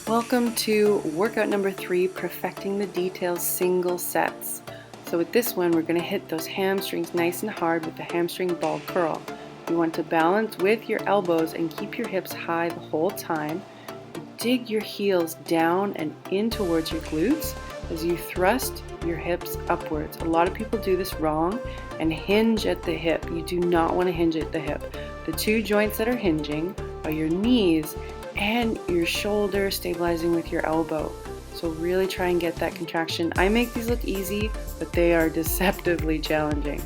Welcome to workout number 3, perfecting the details single sets. So with this one, we're going to hit those hamstrings nice and hard with the hamstring ball curl. You want to balance with your elbows and keep your hips high the whole time. Dig your heels down and in towards your glutes as you thrust your hips upwards. A lot of people do this wrong and hinge at the hip. You do not want to hinge at the hip. The two joints that are hinging are your knees and your shoulder stabilizing with your elbow. So really try and get that contraction. I make these look easy, but they are deceptively challenging.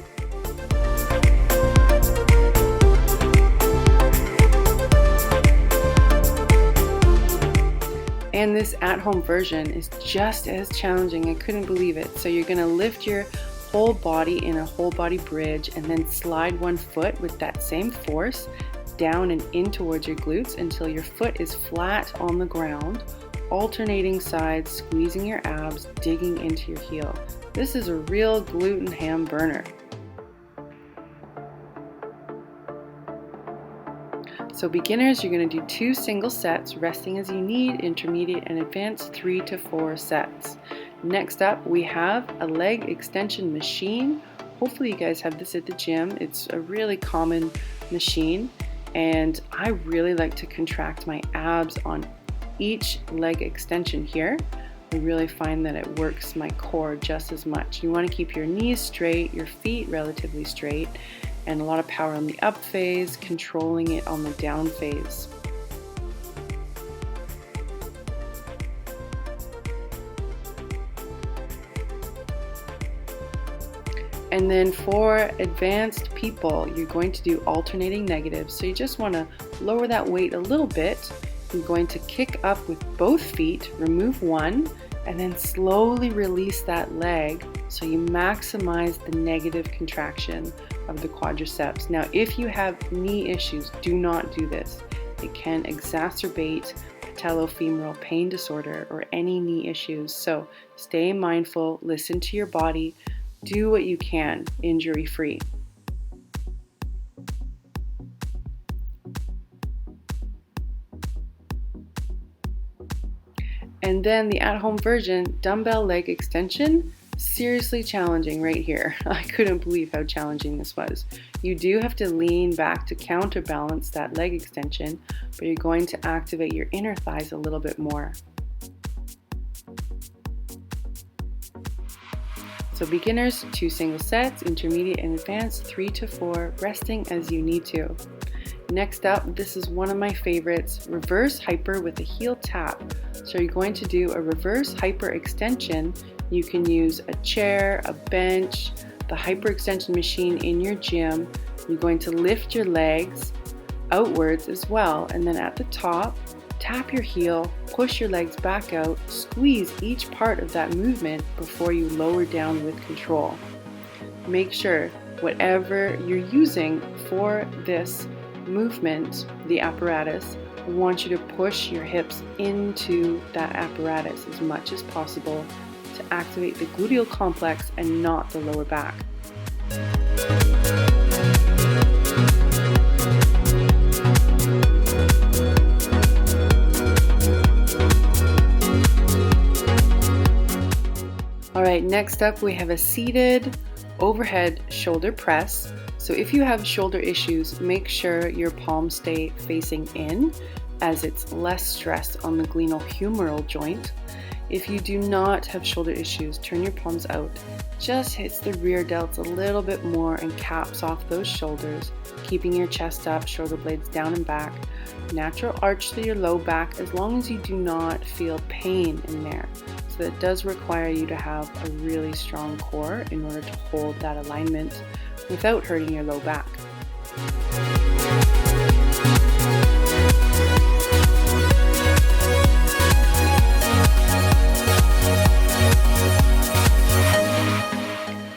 And this at-home version is just as challenging. I couldn't believe it. So you're gonna lift your whole body in a whole body bridge and then slide one foot with that same force down and in towards your glutes until your foot is flat on the ground, alternating sides, squeezing your abs, digging into your heel. This is a real glute and ham burner. So beginners, you're going to do 2 single sets, resting as you need, intermediate and advanced 3 to 4 sets. Next up, we have a leg extension machine. Hopefully you guys have this at the gym. It's a really common machine. And I really like to contract my abs on each leg extension here. I really find that it works my core just as much. You want to keep your knees straight, your feet relatively straight, and a lot of power on the up phase, controlling it on the down phase. And then for advanced people, you're going to do alternating negatives. So you just want to lower that weight a little bit. You're going to kick up with both feet, remove one, and then slowly release that leg so you maximize the negative contraction of the quadriceps. Now, if you have knee issues, do not do this. It can exacerbate patellofemoral pain disorder or any knee issues. So stay mindful, listen to your body. Do what you can, injury-free. And then the at-home version, dumbbell leg extension, seriously challenging right here. I couldn't believe how challenging this was. You do have to lean back to counterbalance that leg extension, but you're going to activate your inner thighs a little bit more. So beginners, 2 single sets, intermediate and advanced, 3 to 4, resting as you need to. Next up, this is one of my favorites, reverse hyper with a heel tap. So you're going to do a reverse hyper extension. You can use a chair, a bench, the hyper extension machine in your gym. You're going to lift your legs outwards as well, and then at the top, tap your heel, push your legs back out, squeeze each part of that movement before you lower down with control. Make sure whatever you're using for this movement, the apparatus, I want you to push your hips into that apparatus as much as possible to activate the gluteal complex and not the lower back. Alright, next up we have a seated overhead shoulder press. So if you have shoulder issues, make sure your palms stay facing in as it's less stress on the glenohumeral joint. If you do not have shoulder issues, turn your palms out. Just hits the rear delts a little bit more and caps off those shoulders, keeping your chest up, shoulder blades down and back. Natural arch through your low back as long as you do not feel pain in there. So it does require you to have a really strong core in order to hold that alignment without hurting your low back.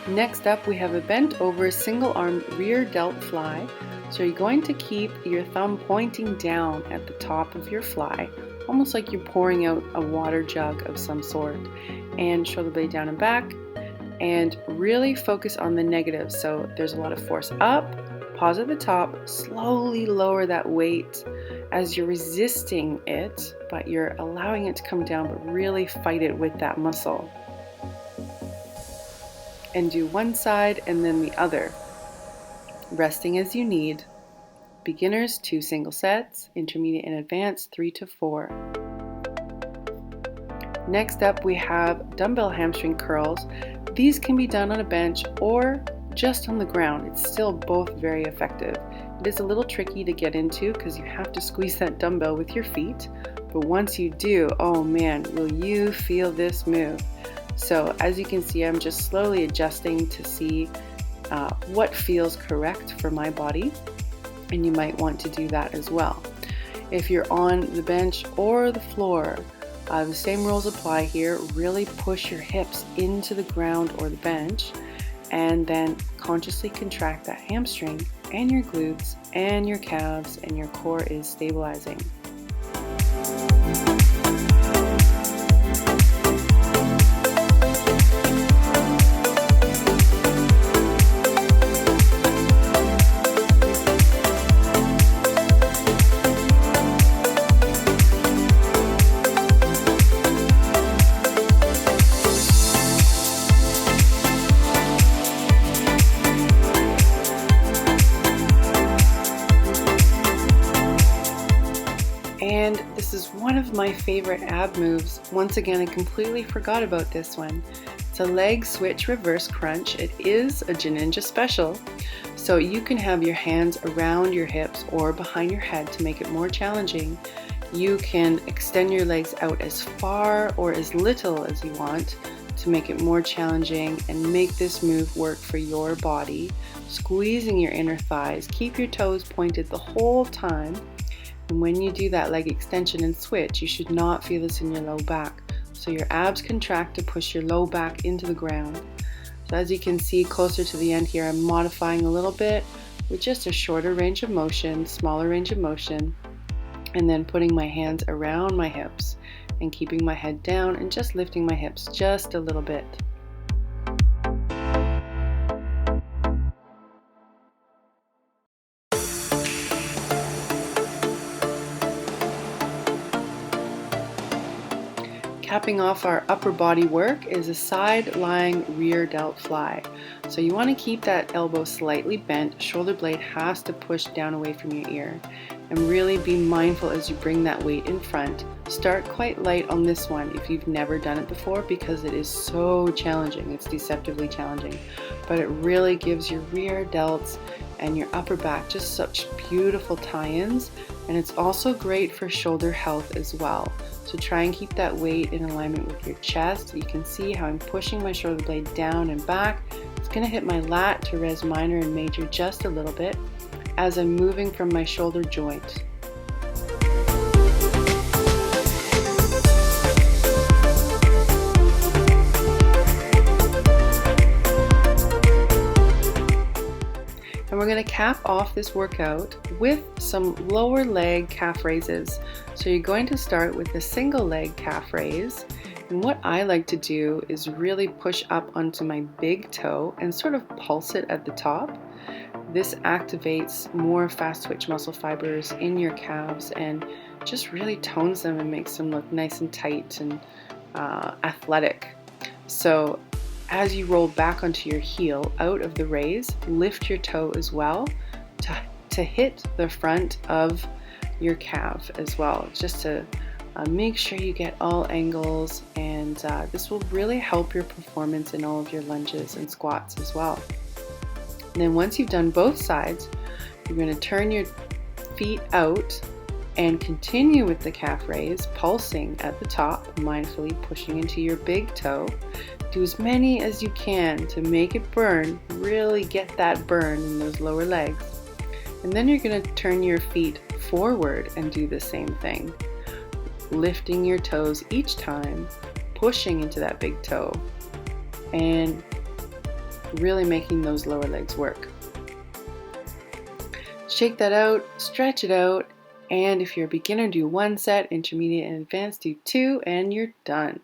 Next up, we have a bent over single arm rear delt fly. So you're going to keep your thumb pointing down at the top of your fly, almost like you're pouring out a water jug of some sort, and shoulder blade down and back, and really focus on the negative. So there's a lot of force up, pause at the top, slowly lower that weight as you're resisting it, but you're allowing it to come down, but really fight it with that muscle. And do one side and then the other, resting as you need. Beginners, 2 single sets. Intermediate and advanced, 3 to 4. Next up, we have dumbbell hamstring curls. These can be done on a bench or just on the ground. It's still both very effective. It is a little tricky to get into because you have to squeeze that dumbbell with your feet. But once you do, oh man, will you feel this move. So as you can see, I'm just slowly adjusting to see what feels correct for my body. And you might want to do that as well. If you're on the bench or the floor, the same rules apply here. Really push your hips into the ground or the bench and then consciously contract that hamstring and your glutes and your calves, and your core is stabilizing. And this is one of my favorite ab moves. Once again, I completely forgot about this one. It's a leg switch reverse crunch. It is a Ninja special, so you can have your hands around your hips or behind your head to make it more challenging. You can extend your legs out as far or as little as you want to make it more challenging and make this move work for your body. Squeezing your inner thighs, keep your toes pointed the whole time. And when you do that leg extension and switch, you should not feel this in your low back. So your abs contract to push your low back into the ground. So as you can see closer to the end here, I'm modifying a little bit with just a shorter range of motion, smaller range of motion, and then putting my hands around my hips and keeping my head down and just lifting my hips just a little bit. Capping off our upper body work is a side lying rear delt fly. So you want to keep that elbow slightly bent, shoulder blade has to push down away from your ear, and really be mindful as you bring that weight in front. Start quite light on this one if you've never done it before, because it is so challenging. It's deceptively challenging, but it really gives your rear delts and your upper back just such beautiful tie-ins, and it's also great for shoulder health as well. So try and keep that weight in alignment with your chest. You can see how I'm pushing my shoulder blade down and back. It's going to hit my lat, teres minor and major just a little bit as I'm moving from my shoulder joint. And we're going to cap off this workout with some lower leg calf raises. So you're going to start with a single leg calf raise. And what I like to do is really push up onto my big toe and sort of pulse it at the top. This activates more fast twitch muscle fibers in your calves and just really tones them and makes them look nice and tight and athletic. So as you roll back onto your heel out of the raise, lift your toe as well to hit the front of your calf as well, just to make sure you get all angles, and this will really help your performance in all of your lunges and squats as well. And then once you've done both sides, you're going to turn your feet out and continue with the calf raise, pulsing at the top, mindfully pushing into your big toe. Do as many as you can to make it burn, really get that burn in those lower legs. And then you're going to turn your feet forward and do the same thing, lifting your toes each time, pushing into that big toe, and really making those lower legs work. Shake that out, stretch it out, and if you're a beginner, do 1 set, intermediate and advanced, do 2, and you're done.